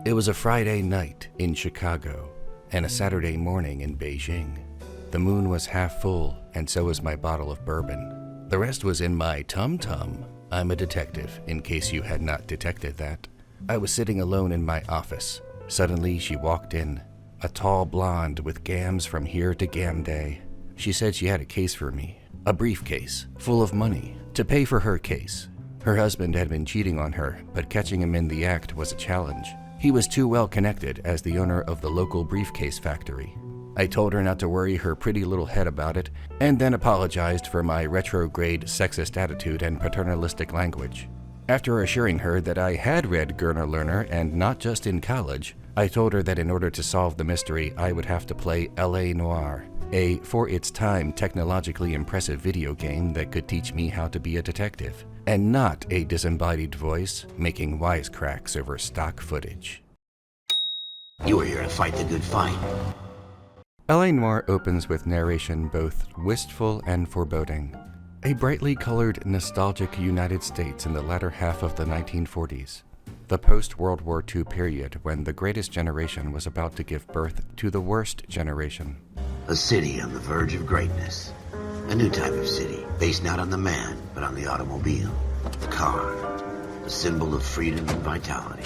It was a Friday night in Chicago and a Saturday morning in Beijing. The moon was half full, and so was my bottle of bourbon. The rest was in my tum-tum. I'm a detective, in case you had not detected that. I was sitting alone in my office. Suddenly, she walked in, a tall blonde with gams from here to Gam Day. She said she had a case for me, a briefcase full of money, to pay for her case. Her husband had been cheating on her, but catching him in the act was a challenge. He was too well connected as the owner of the local briefcase factory. I told her not to worry her pretty little head about it, and then apologized for my retrograde sexist attitude and paternalistic language. After assuring her that I had read Gurner Lerner and not just in college, I told her that in order to solve the mystery, I would have to play L.A. Noire, a, for its time, technologically impressive video game that could teach me how to be a detective, and not a disembodied voice making wisecracks over stock footage. You are here to fight the good fight. L.A. Noire opens with narration both wistful and foreboding. A brightly colored, nostalgic United States in the latter half of the 1940s. The post-World War II period when the greatest generation was about to give birth to the worst generation. A city on the verge of greatness. A new type of city, based not on the man, but on the automobile. The car. A symbol of freedom and vitality.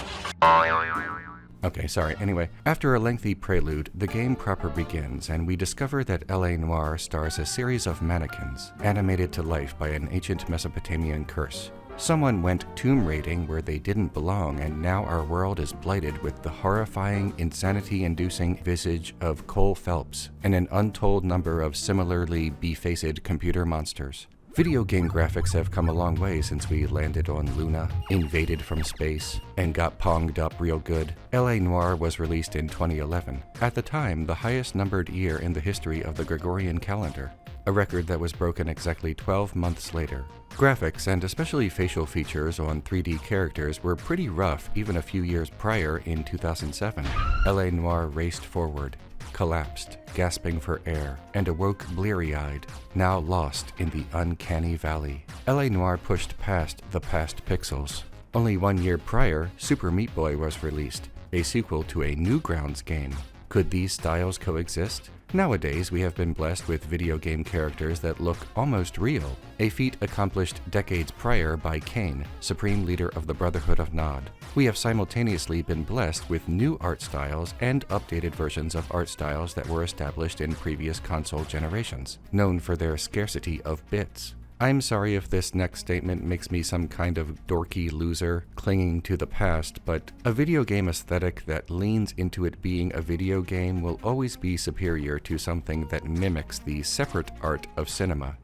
Okay, sorry. Anyway, after a lengthy prelude, the game proper begins, and we discover that L.A. Noire stars a series of mannequins, animated to life by an ancient Mesopotamian curse. Someone went tomb raiding where they didn't belong, and now our world is blighted with the horrifying, insanity-inducing visage of Cole Phelps and an untold number of similarly befaced computer monsters. Video game graphics have come a long way since we landed on Luna, invaded from space, and got ponged up real good. L.A. Noire was released in 2011, at the time the highest numbered year in the history of the Gregorian calendar, a record that was broken exactly 12 months later. Graphics, and especially facial features on 3D characters, were pretty rough even a few years prior in 2007. L.A. Noire raced forward, collapsed, gasping for air, and awoke bleary-eyed, now lost in the uncanny valley. L.A. Noire pushed past the past pixels. Only 1 year prior, Super Meat Boy was released, a sequel to a Newgrounds game. Could these styles coexist? Nowadays, we have been blessed with video game characters that look almost real, a feat accomplished decades prior by Kane, supreme leader of the Brotherhood of Nod. We have simultaneously been blessed with new art styles and updated versions of art styles that were established in previous console generations, known for their scarcity of bits. I'm sorry if this next statement makes me some kind of dorky loser clinging to the past, but a video game aesthetic that leans into it being a video game will always be superior to something that mimics the separate art of cinema.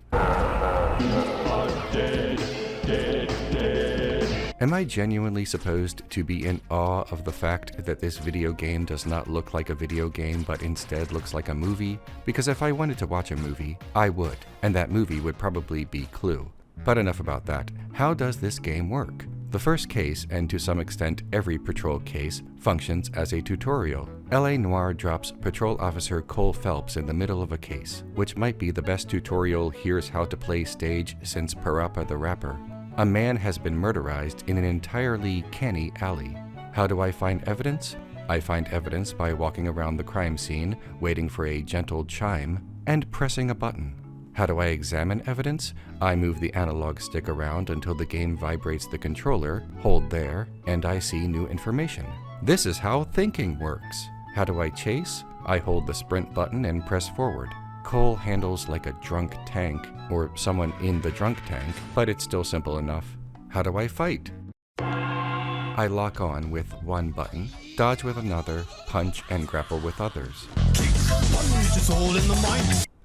Am I genuinely supposed to be in awe of the fact that this video game does not look like a video game but instead looks like a movie? Because if I wanted to watch a movie, I would, and that movie would probably be Clue. But enough about that. How does this game work? The first case, and to some extent every patrol case, functions as a tutorial. L.A. Noire drops Patrol Officer Cole Phelps in the middle of a case, which might be the best tutorial here's how to play stage since Parappa the Rapper. A man has been murderized in an entirely canny alley. How do I find evidence? I find evidence by walking around the crime scene, waiting for a gentle chime, and pressing a button. How do I examine evidence? I move the analog stick around until the game vibrates the controller, hold there, and I see new information. This is how thinking works. How do I chase? I hold the sprint button and press forward. Cole handles like a drunk tank, or someone in the drunk tank, but it's still simple enough. How do I fight? I lock on with one button, dodge with another, punch and grapple with others.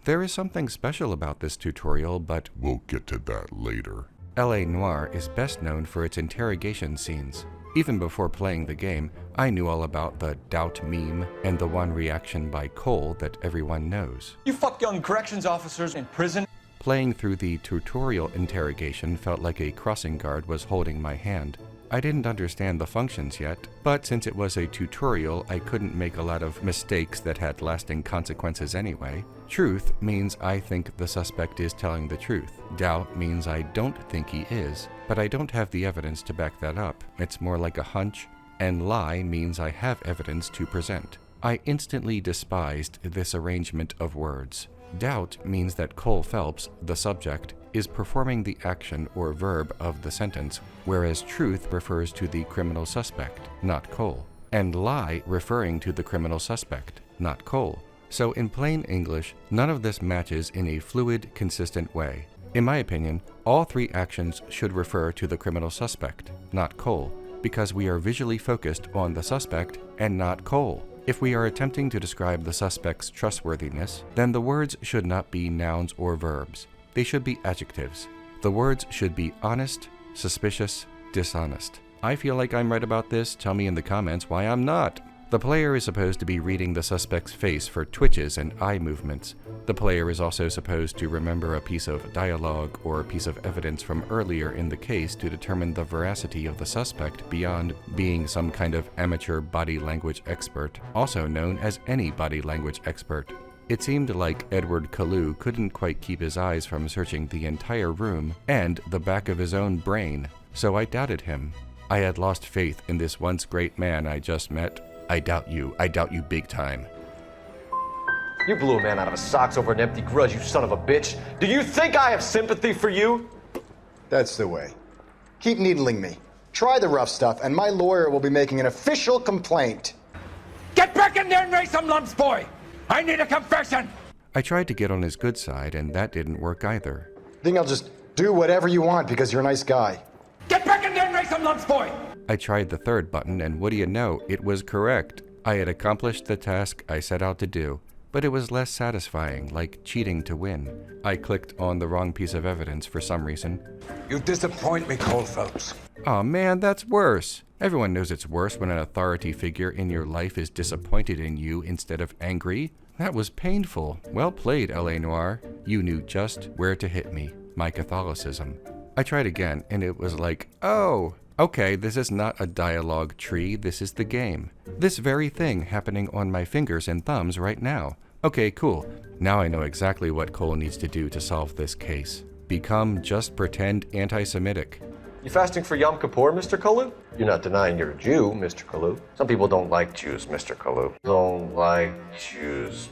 There is something special about this tutorial, but we'll get to that later. L.A. Noire is best known for its interrogation scenes. Even before playing the game, I knew all about the doubt meme and the one reaction by Cole that everyone knows. You fuck young corrections officers in prison? Playing through the tutorial interrogation felt like a crossing guard was holding my hand. I didn't understand the functions yet, but since it was a tutorial, I couldn't make a lot of mistakes that had lasting consequences anyway. Truth means I think the suspect is telling the truth. Doubt means I don't think he is, but I don't have the evidence to back that up. It's more like a hunch, and lie means I have evidence to present. I instantly despised this arrangement of words. Doubt means that Cole Phelps, the subject, is performing the action or verb of the sentence, whereas truth refers to the criminal suspect, not Cole, and lie referring to the criminal suspect, not Cole. So in plain English, none of this matches in a fluid, consistent way. In my opinion, all three actions should refer to the criminal suspect, not Cole, because we are visually focused on the suspect and not Cole. If we are attempting to describe the suspect's trustworthiness, then the words should not be nouns or verbs. They should be adjectives. The words should be honest, suspicious, dishonest. I feel like I'm right about this. Tell me in the comments why I'm not. The player is supposed to be reading the suspect's face for twitches and eye movements. The player is also supposed to remember a piece of dialogue or a piece of evidence from earlier in the case to determine the veracity of the suspect beyond being some kind of amateur body language expert, also known as any body language expert. It seemed like Edward Kalu couldn't quite keep his eyes from searching the entire room and the back of his own brain, so I doubted him. I had lost faith in this once great man I just met. I doubt you big time. You blew a man out of his socks over an empty grudge, you son of a bitch. Do you think I have sympathy for you? That's the way. Keep needling me. Try the rough stuff, and my lawyer will be making an official complaint. Get back in there and raise some lumps, boy! I need a confession! I tried to get on his good side, and that didn't work either. Think I'll just do whatever you want because you're a nice guy. Get back in there and raise some lumps, boy! I tried the third button, and what do you know, it was correct. I had accomplished the task I set out to do, but it was less satisfying, like cheating to win. I clicked on the wrong piece of evidence for some reason. You disappoint me, Cole Phelps. Aw man, that's worse. Everyone knows it's worse when an authority figure in your life is disappointed in you instead of angry. That was painful. Well played, L.A. Noire. You knew just where to hit me. My Catholicism. I tried again, and it was like, oh, okay, this is not a dialogue tree, this is the game. This very thing happening on my fingers and thumbs right now. Okay, cool. Now I know exactly what Cole needs to do to solve this case. Become just pretend anti-Semitic. You fasting for Yom Kippur, Mr. Kalu? You're not denying you're a Jew, Mr. Kalu. Some people don't like Jews, Mr. Kalu. Don't like Jews.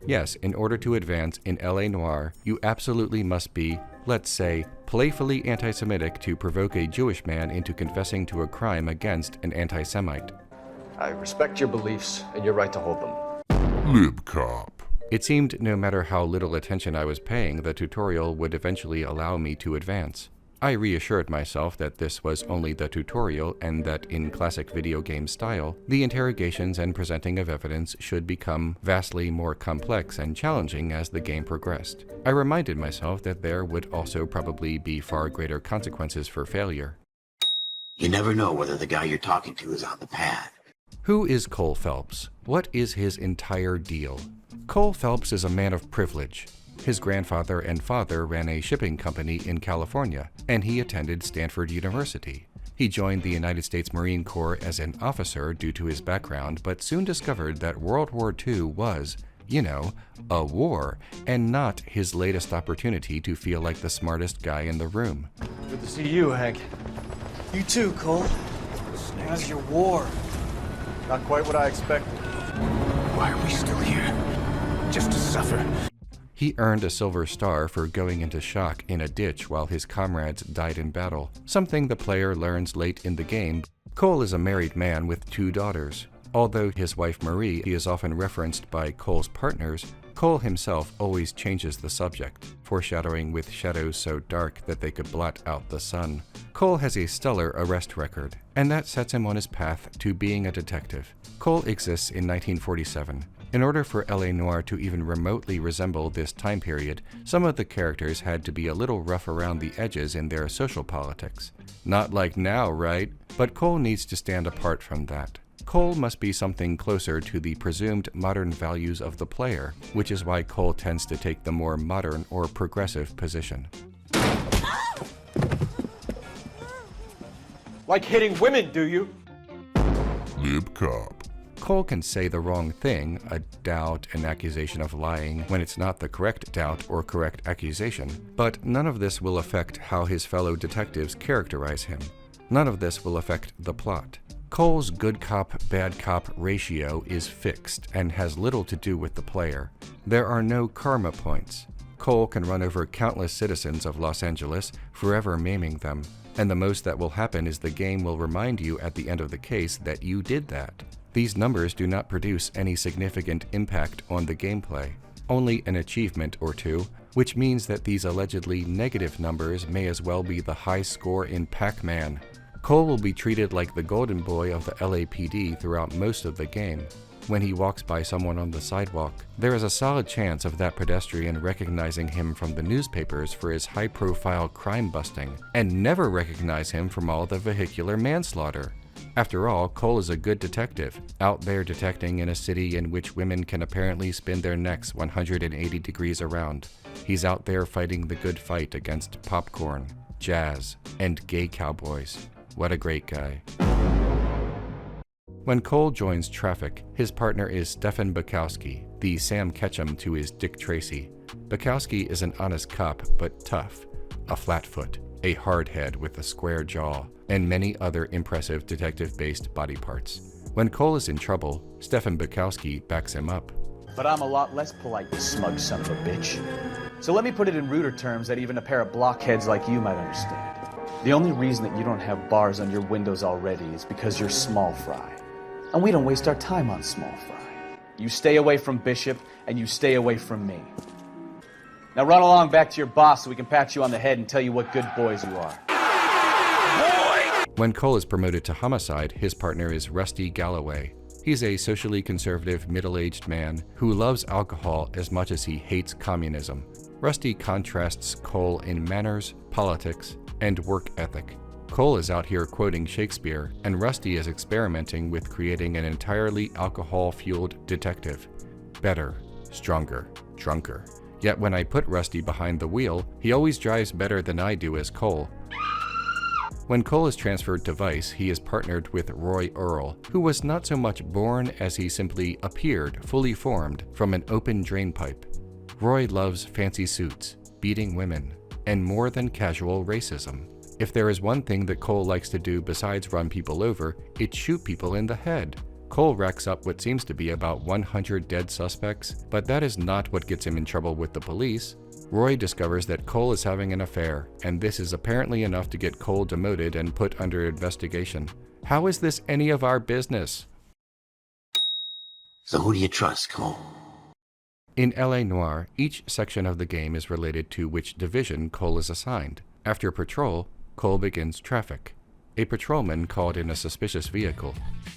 Yes, in order to advance in L.A. Noire, you absolutely must be, let's say, playfully anti-Semitic to provoke a Jewish man into confessing to a crime against an anti-Semite. I respect your beliefs and your right to hold them. Libcop. It seemed no matter how little attention I was paying, the tutorial would eventually allow me to advance. I reassured myself that this was only the tutorial and that in classic video game style, the interrogations and presenting of evidence should become vastly more complex and challenging as the game progressed. I reminded myself that there would also probably be far greater consequences for failure. You never know whether the guy you're talking to is on the pad. Who is Cole Phelps? What is his entire deal? Cole Phelps is a man of privilege. His grandfather and father ran a shipping company in California, and he attended Stanford University. He joined the United States Marine Corps as an officer due to his background, but soon discovered that World War II was, you know, a war, and not his latest opportunity to feel like the smartest guy in the room. Good to see you, Hank. You too, Cole. How's your war? Not quite what I expected. Why are we still here? Just to suffer. He earned a Silver Star for going into shock in a ditch while his comrades died in battle, something the player learns late in the game. Cole is a married man with 2 daughters. Although his wife Marie is often referenced by Cole's partners, Cole himself always changes the subject, foreshadowing with shadows so dark that they could blot out the sun. Cole has a stellar arrest record, and that sets him on his path to being a detective. Cole exists in 1947. In order for L.A. Noire to even remotely resemble this time period, some of the characters had to be a little rough around the edges in their social politics. Not like now, right? But Cole needs to stand apart from that. Cole must be something closer to the presumed modern values of the player, which is why Cole tends to take the more modern or progressive position. Like hitting women, do you? Libcop. Cole can say the wrong thing, a doubt, an accusation of lying, when it's not the correct doubt or correct accusation, but none of this will affect how his fellow detectives characterize him. None of this will affect the plot. Cole's good cop, bad cop ratio is fixed and has little to do with the player. There are no karma points. Cole can run over countless citizens of Los Angeles, forever maiming them, and the most that will happen is the game will remind you at the end of the case that you did that. These numbers do not produce any significant impact on the gameplay, only an achievement or two, which means that these allegedly negative numbers may as well be the high score in Pac-Man. Cole will be treated like the golden boy of the LAPD throughout most of the game. When he walks by someone on the sidewalk, there is a solid chance of that pedestrian recognizing him from the newspapers for his high-profile crime busting, and never recognize him from all the vehicular manslaughter. After all, Cole is a good detective, out there detecting in a city in which women can apparently spin their necks 180 degrees around. He's out there fighting the good fight against popcorn, jazz, and gay cowboys. What a great guy. When Cole joins Traffic, his partner is Stefan Bukowski, the Sam Ketchum to his Dick Tracy. Bukowski is an honest cop, but tough, a flatfoot, a hard head with a square jaw, and many other impressive detective-based body parts. When Cole is in trouble, Stefan Bukowski backs him up. But I'm a lot less polite, you smug son of a bitch. So let me put it in ruder terms that even a pair of blockheads like you might understand. The only reason that you don't have bars on your windows already is because you're small fry. And we don't waste our time on small fry. You stay away from Bishop, and you stay away from me. Now run along back to your boss so we can pat you on the head and tell you what good boys you are. When Cole is promoted to homicide, his partner is Rusty Galloway. He's a socially conservative, middle-aged man who loves alcohol as much as he hates communism. Rusty contrasts Cole in manners, politics, and work ethic. Cole is out here quoting Shakespeare, and Rusty is experimenting with creating an entirely alcohol-fueled detective. Better, stronger, drunker. Yet when I put Rusty behind the wheel, he always drives better than I do as Cole. When Cole is transferred to Vice, he is partnered with Roy Earl, who was not so much born as he simply appeared fully formed from an open drainpipe. Roy loves fancy suits, beating women, and more than casual racism. If there is one thing that Cole likes to do besides run people over, it's shoot people in the head. Cole racks up what seems to be about 100 dead suspects, but that is not what gets him in trouble with the police. Roy discovers that Cole is having an affair, and this is apparently enough to get Cole demoted and put under investigation. How is this any of our business? So who do you trust, Cole? In LA Noire, each section of the game is related to which division Cole is assigned. After patrol, Cole begins Traffic. A patrolman called in a suspicious vehicle.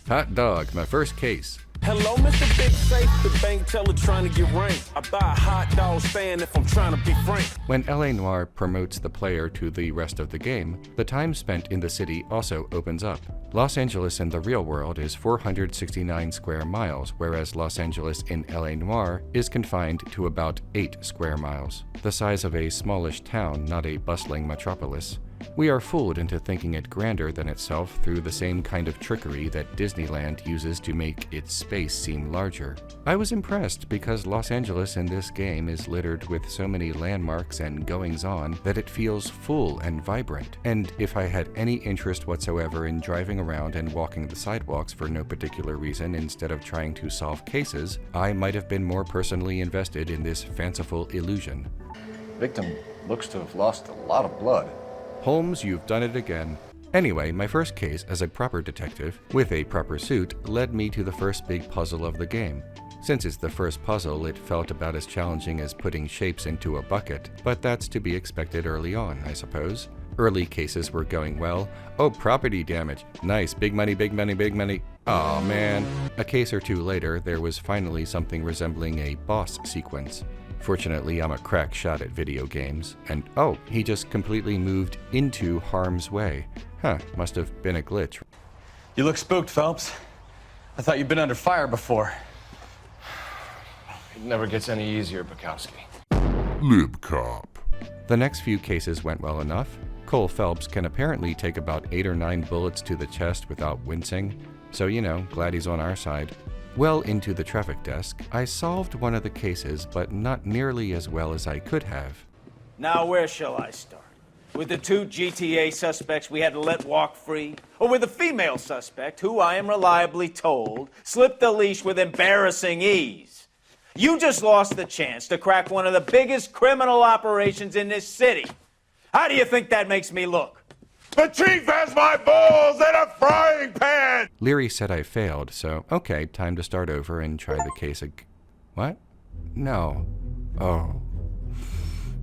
Hot dog, my first case. Hello, Mr. Big Safe, the bank teller trying to get ranked. I buy a hot dog stand if I'm trying to be frank. When LA Noire promotes the player to the rest of the game, the time spent in the city also opens up. Los Angeles in the real world is 469 square miles, whereas Los Angeles in LA Noire is confined to about 8 square miles, the size of a smallish town, not a bustling metropolis. We are fooled into thinking it grander than itself through the same kind of trickery that Disneyland uses to make its space seem larger. I was impressed because Los Angeles in this game is littered with so many landmarks and goings-on that it feels full and vibrant. And if I had any interest whatsoever in driving around and walking the sidewalks for no particular reason instead of trying to solve cases, I might have been more personally invested in this fanciful illusion. Victim looks to have lost a lot of blood. Holmes, you've done it again. Anyway, my first case as a proper detective, with a proper suit, led me to the first big puzzle of the game. Since it's the first puzzle, it felt about as challenging as putting shapes into a bucket, but that's to be expected early on, I suppose. Early cases were going well. Oh, property damage. Nice, big money, big money, big money. Aw, man. A case or two later, there was finally something resembling a boss sequence. Fortunately, I'm a crack shot at video games, and oh, he just completely moved into harm's way. Huh, must have been a glitch. You look spooked, Phelps. I thought you'd been under fire before. It never gets any easier, Bukowski. LibCop. The next few cases went well enough. Cole Phelps can apparently take about 8 or 9 bullets to the chest without wincing, so glad he's on our side. Well into the traffic desk, I solved one of the cases, but not nearly as well as I could have. Now where shall I start? With the 2 GTA suspects we had to let walk free? Or with a female suspect who, I am reliably told, slipped the leash with embarrassing ease? You just lost the chance to crack one of the biggest criminal operations in this city. How do you think that makes me look? The chief has my balls in a frying pan! Leary said I failed, so okay, time to start over and try the case What? No. Oh.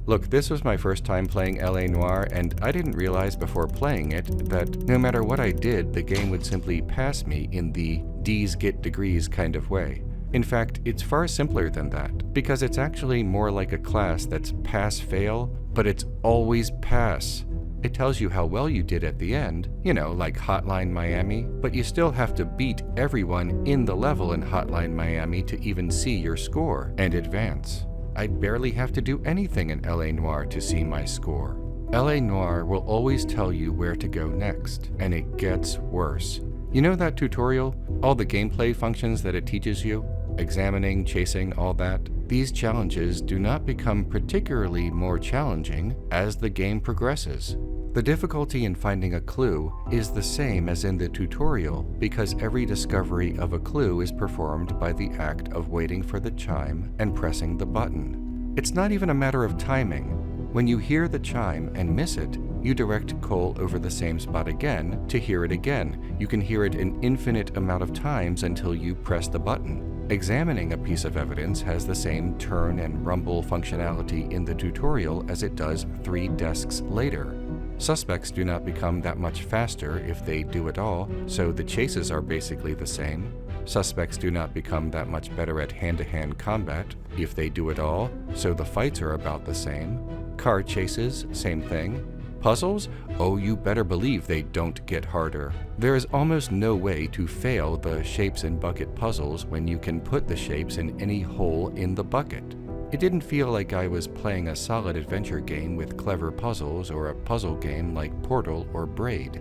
Look, this was my first time playing LA Noire, and I didn't realize before playing it that no matter what I did, the game would simply pass me in the D's get degrees kind of way. In fact, it's far simpler than that, because it's actually more like a class that's pass-fail, but it's always pass. It tells you how well you did at the end, you know, like Hotline Miami, but you still have to beat everyone in the level in Hotline Miami to even see your score and advance. I barely have to do anything in LA Noire to see my score. LA Noire will always tell you where to go next, and it gets worse. You know that tutorial? All the gameplay functions that it teaches you? Examining, chasing, all that? These challenges do not become particularly more challenging as the game progresses. The difficulty in finding a clue is the same as in the tutorial because every discovery of a clue is performed by the act of waiting for the chime and pressing the button. It's not even a matter of timing. When you hear the chime and miss it, you direct Cole over the same spot again to hear it again. You can hear it an infinite amount of times until you press the button. Examining a piece of evidence has the same turn and rumble functionality in the tutorial as it does 3 desks later. Suspects do not become that much faster if they do at all, so the chases are basically the same. Suspects do not become that much better at hand-to-hand combat if they do at all, so the fights are about the same. Car chases, same thing. Puzzles? Oh, you better believe they don't get harder. There is almost no way to fail the shapes and bucket puzzles when you can put the shapes in any hole in the bucket. It didn't feel like I was playing a solid adventure game with clever puzzles or a puzzle game like Portal or Braid.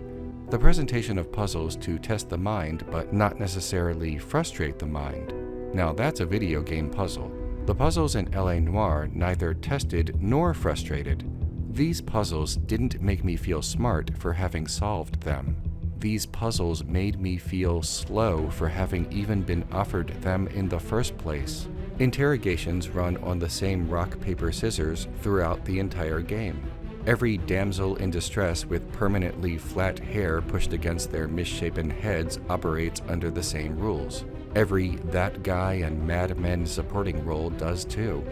The presentation of puzzles to test the mind but not necessarily frustrate the mind. Now that's a video game puzzle. The puzzles in LA Noire neither tested nor frustrated. These puzzles didn't make me feel smart for having solved them. These puzzles made me feel slow for having even been offered them in the first place. Interrogations run on the same rock, paper, scissors throughout the entire game. Every damsel in distress with permanently flat hair pushed against their misshapen heads operates under the same rules. Every that guy and Mad Men supporting role does too.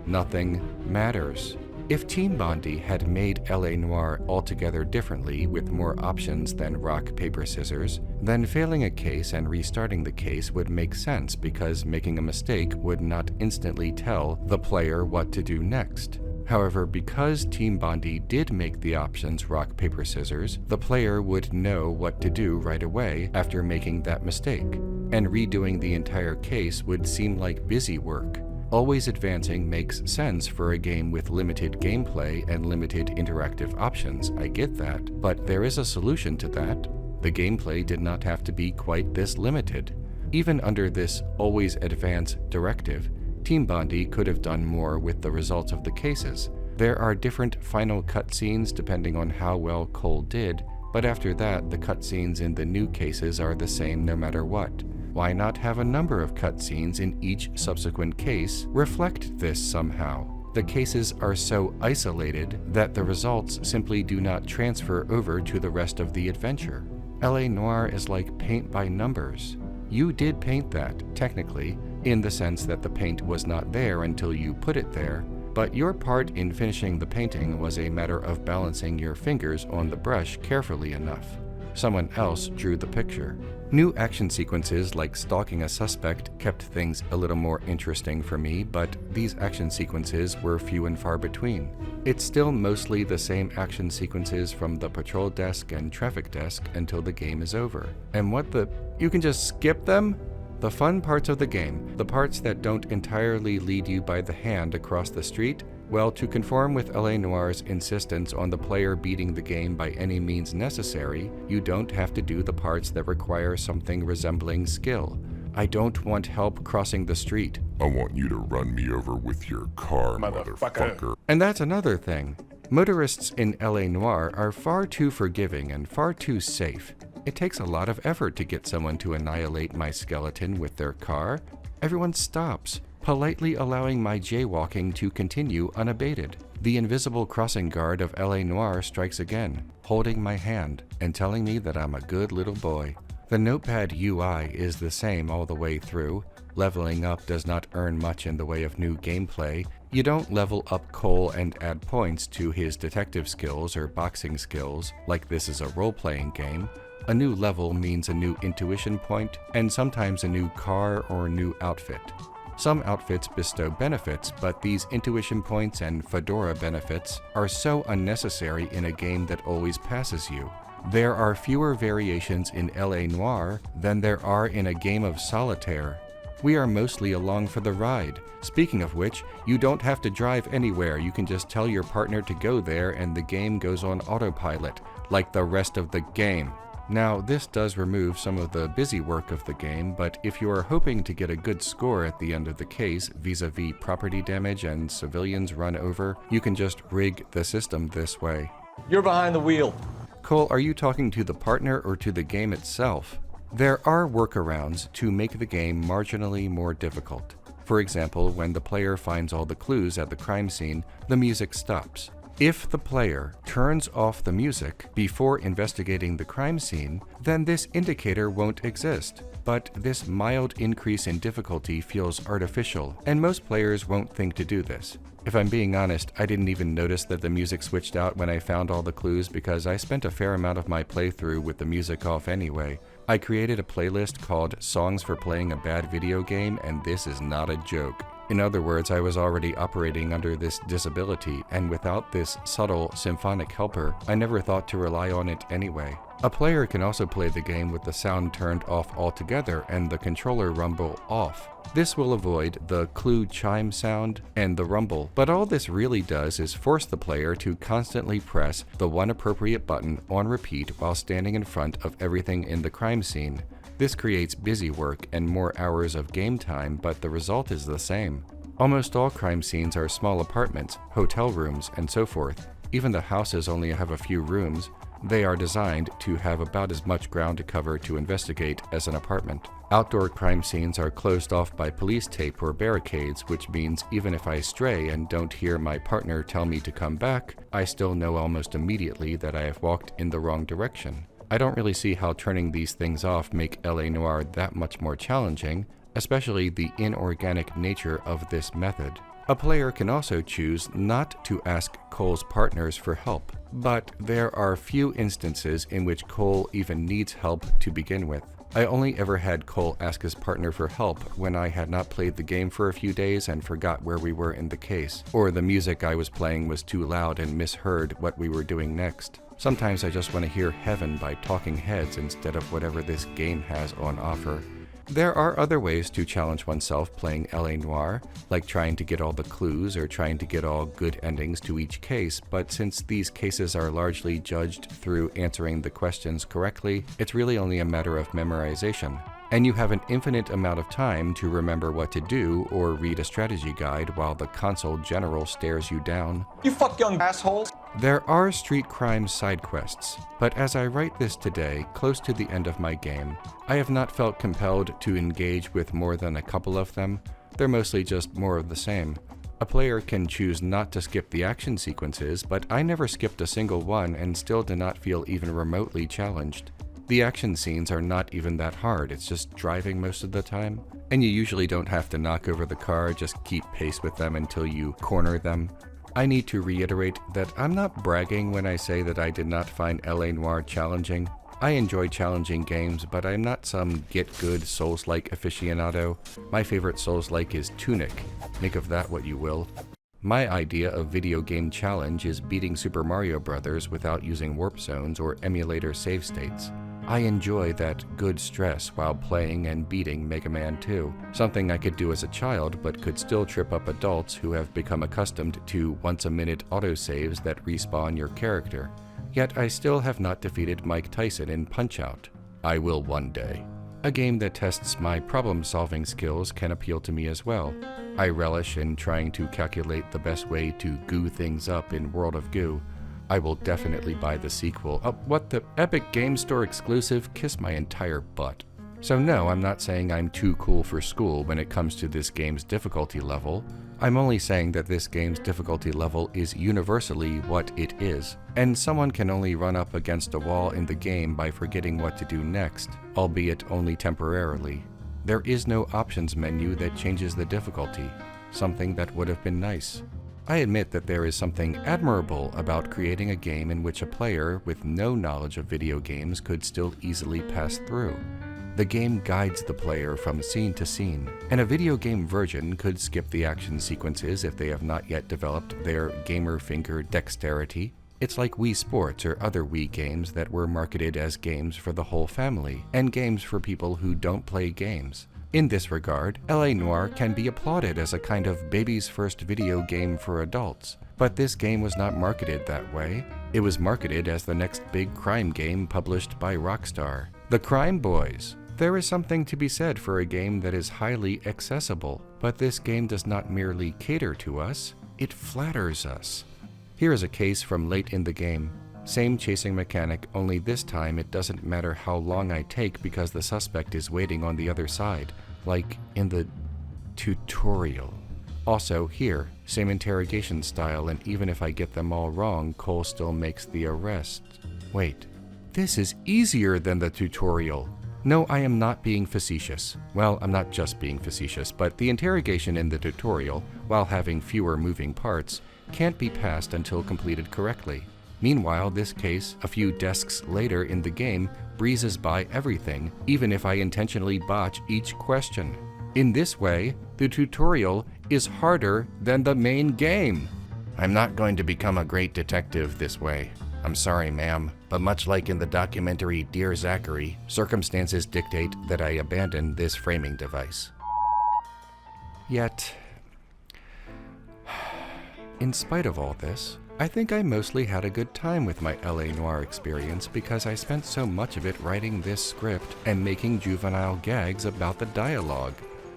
Nothing matters. If Team Bondi had made LA Noire altogether differently with more options than rock, paper, scissors, then failing a case and restarting the case would make sense because making a mistake would not instantly tell the player what to do next. However, because Team Bondi did make the options rock, paper, scissors, the player would know what to do right away after making that mistake, and redoing the entire case would seem like busy work. Always advancing makes sense for a game with limited gameplay and limited interactive options, I get that, but there is a solution to that. The gameplay did not have to be quite this limited. Even under this always advance directive, Team Bondi could have done more with the results of the cases. There are different final cutscenes depending on how well Cole did, but after that, the cutscenes in the new cases are the same no matter what. Why not have a number of cutscenes in each subsequent case reflect this somehow? The cases are so isolated that the results simply do not transfer over to the rest of the adventure. LA Noire is like paint by numbers. You did paint that, technically, in the sense that the paint was not there until you put it there, but your part in finishing the painting was a matter of balancing your fingers on the brush carefully enough. Someone else drew the picture. New action sequences like stalking a suspect kept things a little more interesting for me, but these action sequences were few and far between. It's still mostly the same action sequences from the patrol desk and traffic desk until the game is over. And what the? You can just skip them? The fun parts of the game, the parts that don't entirely lead you by the hand across the street, well, to conform with LA Noire's insistence on the player beating the game by any means necessary, you don't have to do the parts that require something resembling skill. I don't want help crossing the street. I want you to run me over with your car, motherfucker. And that's another thing. Motorists in LA Noire are far too forgiving and far too safe. It takes a lot of effort to get someone to annihilate my skeleton with their car. Everyone stops, politely allowing my jaywalking to continue unabated. The invisible crossing guard of LA Noire strikes again, holding my hand and telling me that I'm a good little boy. The notepad UI is the same all the way through. Leveling up does not earn much in the way of new gameplay. You don't level up Cole and add points to his detective skills or boxing skills like this is a role-playing game. A new level means a new intuition point, and sometimes a new car or new outfit. Some outfits bestow benefits, but these intuition points and fedora benefits are so unnecessary in a game that always passes you. There are fewer variations in LA Noire than there are in a game of solitaire. We are mostly along for the ride. Speaking of which, you don't have to drive anywhere. You can just tell your partner to go there and the game goes on autopilot, like the rest of the game. Now, this does remove some of the busy work of the game, but if you are hoping to get a good score at the end of the case vis-a-vis property damage and civilians run over, you can just rig the system this way. You're behind the wheel. Cole, are you talking to the partner or to the game itself? There are workarounds to make the game marginally more difficult. For example, when the player finds all the clues at the crime scene, the music stops. If the player turns off the music before investigating the crime scene, then this indicator won't exist. But this mild increase in difficulty feels artificial, and most players won't think to do this. If I'm being honest, I didn't even notice that the music switched out when I found all the clues because I spent a fair amount of my playthrough with the music off anyway. I created a playlist called Songs for Playing a Bad Video Game, and this is not a joke. In other words, I was already operating under this disability, and without this subtle symphonic helper, I never thought to rely on it anyway. A player can also play the game with the sound turned off altogether and the controller rumble off. This will avoid the clue chime sound and the rumble, but all this really does is force the player to constantly press the one appropriate button on repeat while standing in front of everything in the crime scene. This creates busy work and more hours of game time, but the result is the same. Almost all crime scenes are small apartments, hotel rooms, and so forth. Even the houses only have a few rooms. They are designed to have about as much ground to cover to investigate as an apartment. Outdoor crime scenes are closed off by police tape or barricades, which means even if I stray and don't hear my partner tell me to come back, I still know almost immediately that I have walked in the wrong direction. I don't really see how turning these things off make LA Noire that much more challenging, especially the inorganic nature of this method. A player can also choose not to ask Cole's partners for help, but there are few instances in which Cole even needs help to begin with. I only ever had Cole ask his partner for help when I had not played the game for a few days and forgot where we were in the case, or the music I was playing was too loud and misheard what we were doing next. Sometimes I just want to hear Heaven by Talking Heads instead of whatever this game has on offer. There are other ways to challenge oneself playing LA Noire, like trying to get all the clues or trying to get all good endings to each case, but since these cases are largely judged through answering the questions correctly, it's really only a matter of memorization. And you have an infinite amount of time to remember what to do or read a strategy guide while the console general stares you down. You fuck young assholes. There are street crime side quests, but as I write this today, close to the end of my game, I have not felt compelled to engage with more than a couple of them. They're mostly just more of the same. A player can choose not to skip the action sequences, but I never skipped a single one and still did not feel even remotely challenged. The action scenes are not even that hard, it's just driving most of the time. And you usually don't have to knock over the car, just keep pace with them until you corner them. I need to reiterate that I'm not bragging when I say that I did not find LA Noire challenging. I enjoy challenging games, but I'm not some get-good Souls-like aficionado. My favorite Souls-like is Tunic. Make of that what you will. My idea of video game challenge is beating Super Mario Bros. Without using warp zones or emulator save states. I enjoy that good stress while playing and beating Mega Man 2, something I could do as a child but could still trip up adults who have become accustomed to once-a-minute autosaves that respawn your character. Yet I still have not defeated Mike Tyson in Punch-Out. I will one day. A game that tests my problem-solving skills can appeal to me as well. I relish in trying to calculate the best way to goo things up in World of Goo. I will definitely buy the sequel. Oh, what, the Epic Game Store exclusive? Kiss my entire butt. So no, I'm not saying I'm too cool for school when it comes to this game's difficulty level. I'm only saying that this game's difficulty level is universally what it is, and someone can only run up against a wall in the game by forgetting what to do next, albeit only temporarily. There is no options menu that changes the difficulty, something that would have been nice. I admit that there is something admirable about creating a game in which a player with no knowledge of video games could still easily pass through. The game guides the player from scene to scene, and a video game version could skip the action sequences if they have not yet developed their gamer finger dexterity. It's like Wii Sports or other Wii games that were marketed as games for the whole family, and games for people who don't play games. In this regard, LA Noire can be applauded as a kind of baby's first video game for adults. But this game was not marketed that way. It was marketed as the next big crime game published by Rockstar. The Crime Boys. There is something to be said for a game that is highly accessible, but this game does not merely cater to us, it flatters us. Here is a case from late in the game. Same chasing mechanic, only this time it doesn't matter how long I take because the suspect is waiting on the other side, like in the tutorial. Also here, same interrogation style, and even if I get them all wrong, Cole still makes the arrest. Wait, this is easier than the tutorial. No, I am not being facetious. Well, I'm not just being facetious, but the interrogation in the tutorial, while having fewer moving parts, can't be passed until completed correctly. Meanwhile, this case, a few desks later in the game, breezes by everything, even if I intentionally botch each question. In this way, the tutorial is harder than the main game. I'm not going to become a great detective this way. I'm sorry, ma'am, but much like in the documentary Dear Zachary, circumstances dictate that I abandon this framing device. Yet, in spite of all this, I think I mostly had a good time with my LA Noire experience because I spent so much of it writing this script and making juvenile gags about the dialogue.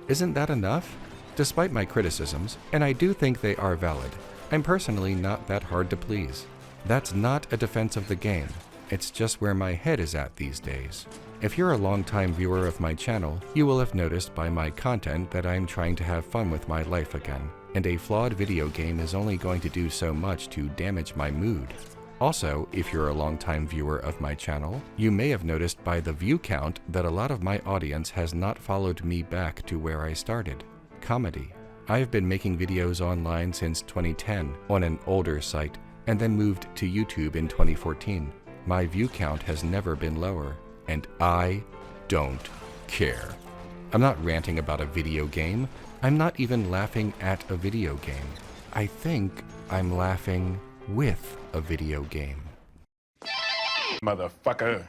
Isn't that enough? Despite my criticisms, and I do think they are valid, I'm personally not that hard to please. That's not a defense of the game, it's just where my head is at these days. If you're a longtime viewer of my channel, you will have noticed by my content that I'm trying to have fun with my life again, and a flawed video game is only going to do so much to damage my mood. Also, if you're a longtime viewer of my channel, you may have noticed by the view count that a lot of my audience has not followed me back to where I started. Comedy. I've been making videos online since 2010 on an older site, and then moved to YouTube in 2014. My view count has never been lower, and I don't care. I'm not ranting about a video game. I'm not even laughing at a video game. I think I'm laughing with a video game. Motherfucker.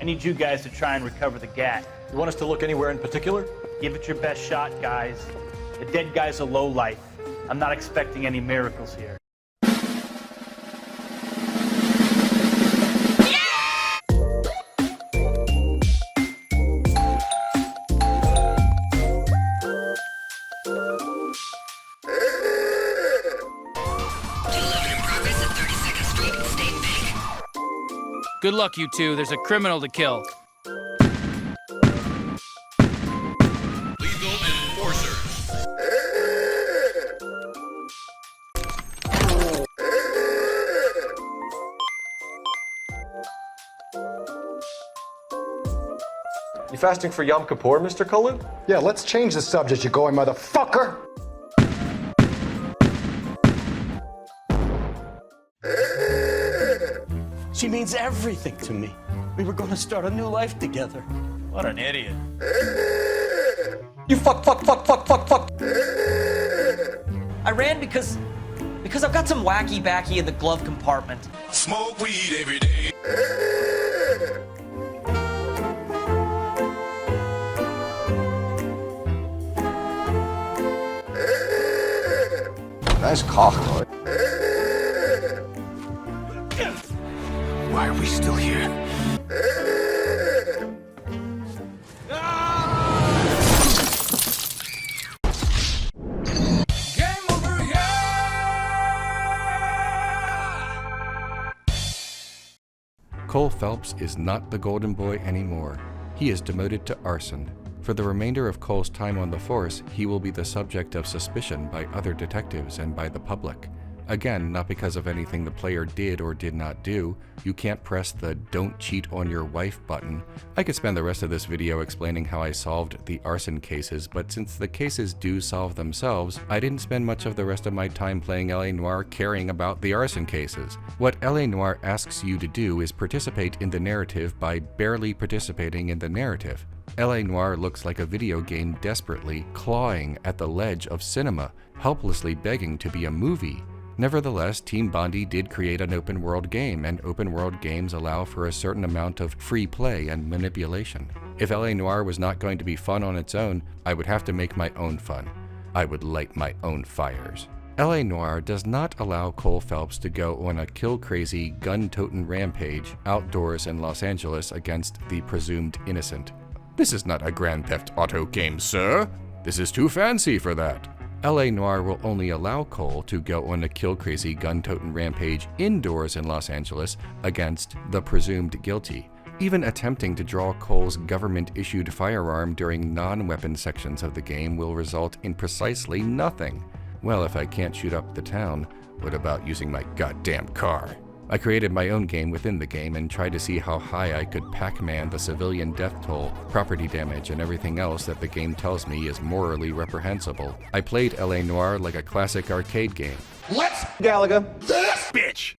I need you guys to try and recover the gat. You want us to look anywhere in particular? Give it your best shot, guys. The dead guy's a lowlife. I'm not expecting any miracles here. Good luck, you two. There's a criminal to kill. Lethal enforcers. You fasting for Yom Kippur, Mr. Kaloo? Yeah, let's change the subject, you going motherfucker! She means everything to me. We were going to start a new life together. What an idiot. You fuck. I ran because I've got some wacky backy in the glove compartment. Smoke weed every day. Nice cock, boy. Why are we still here? Cole Phelps is not the golden boy anymore. He is demoted to arson. For the remainder of Cole's time on the force, he will be the subject of suspicion by other detectives and by the public. Again, not because of anything the player did or did not do. You can't press the "don't cheat on your wife" button. I could spend the rest of this video explaining how I solved the arson cases, but since the cases do solve themselves, I didn't spend much of the rest of my time playing L.A. Noire caring about the arson cases. What L.A. Noire asks you to do is participate in the narrative by barely participating in the narrative. L.A. Noire looks like a video game desperately clawing at the ledge of cinema, helplessly begging to be a movie. Nevertheless, Team Bondi did create an open-world game, and open-world games allow for a certain amount of free play and manipulation. If L.A. Noire was not going to be fun on its own, I would have to make my own fun. I would light my own fires. L.A. Noire does not allow Cole Phelps to go on a kill-crazy, gun-toting rampage outdoors in Los Angeles against the presumed innocent. This is not a Grand Theft Auto game, sir. This is too fancy for that. L.A. Noire will only allow Cole to go on a kill-crazy gun-toting rampage indoors in Los Angeles against the presumed guilty. Even attempting to draw Cole's government-issued firearm during non-weapon sections of the game will result in precisely nothing. Well, if I can't shoot up the town, what about using my goddamn car? I created my own game within the game and tried to see how high I could Pac-Man the civilian death toll, property damage, and everything else that the game tells me is morally reprehensible. I played L.A. Noire like a classic arcade game. Let's Galaga this bitch!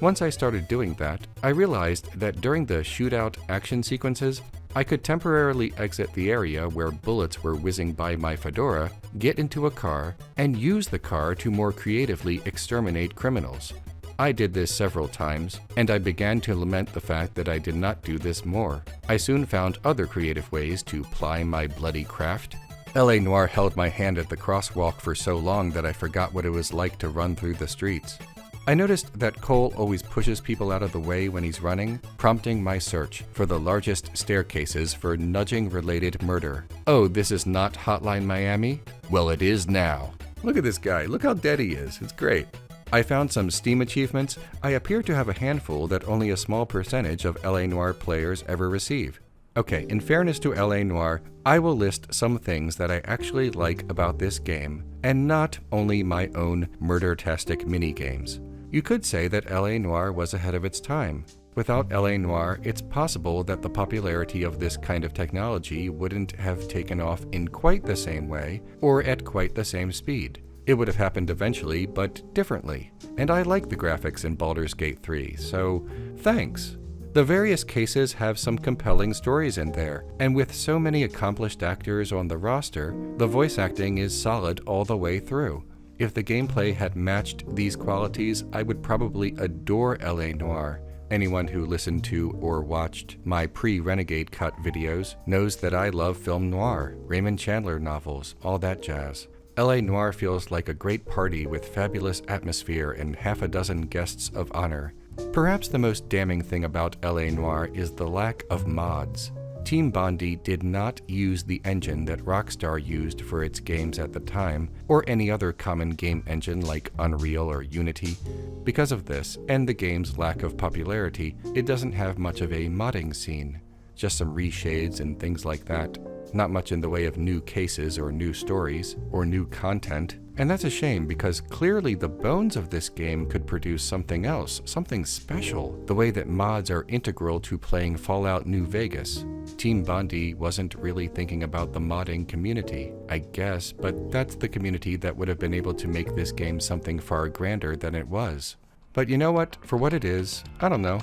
Once I started doing that, I realized that during the shootout action sequences, I could temporarily exit the area where bullets were whizzing by my fedora, get into a car, and use the car to more creatively exterminate criminals. I did this several times, and I began to lament the fact that I did not do this more. I soon found other creative ways to ply my bloody craft. L.A. Noire held my hand at the crosswalk for so long that I forgot what it was like to run through the streets. I noticed that Cole always pushes people out of the way when he's running, prompting my search for the largest staircases for nudging-related murder. Oh, this is not Hotline Miami? Well, it is now. Look at this guy. Look how dead he is. It's great. I found some Steam achievements. I appear to have a handful that only a small percentage of L.A. Noire players ever receive. Okay, in fairness to L.A. Noire, I will list some things that I actually like about this game, and not only my own murder-tastic mini-games. You could say that L.A. Noire was ahead of its time. Without L.A. Noire, it's possible that the popularity of this kind of technology wouldn't have taken off in quite the same way, or at quite the same speed. It would have happened eventually, but differently. And I like the graphics in Baldur's Gate 3, so thanks. The various cases have some compelling stories in there, and with so many accomplished actors on the roster, the voice acting is solid all the way through. If the gameplay had matched these qualities, I would probably adore L.A. Noire. Anyone who listened to or watched my pre-Renegade cut videos knows that I love film noir, Raymond Chandler novels, all that jazz. L.A. Noire feels like a great party with fabulous atmosphere and half a dozen guests of honor. Perhaps the most damning thing about L.A. Noire is the lack of mods. Team Bondi did not use the engine that Rockstar used for its games at the time, or any other common game engine like Unreal or Unity. Because of this, and the game's lack of popularity, it doesn't have much of a modding scene. Just some reshades and things like that. Not much in the way of new cases or new stories or new content, and that's a shame because clearly the bones of this game could produce something else, something special, the way that mods are integral to playing Fallout New Vegas. Team Bondi wasn't really thinking about the modding community, I guess, but that's the community that would have been able to make this game something far grander than it was. But you know what? For what it is, I don't know.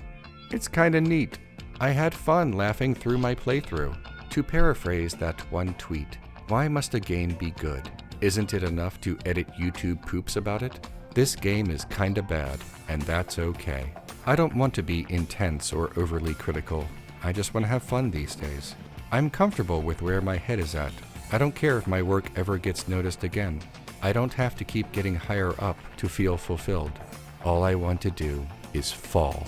It's kinda neat. I had fun laughing through my playthrough. To paraphrase that one tweet, why must a game be good? Isn't it enough to edit YouTube poops about it? This game is kinda bad, and that's okay. I don't want to be intense or overly critical. I just want to have fun these days. I'm comfortable with where my head is at. I don't care if my work ever gets noticed again. I don't have to keep getting higher up to feel fulfilled. All I want to do is fall.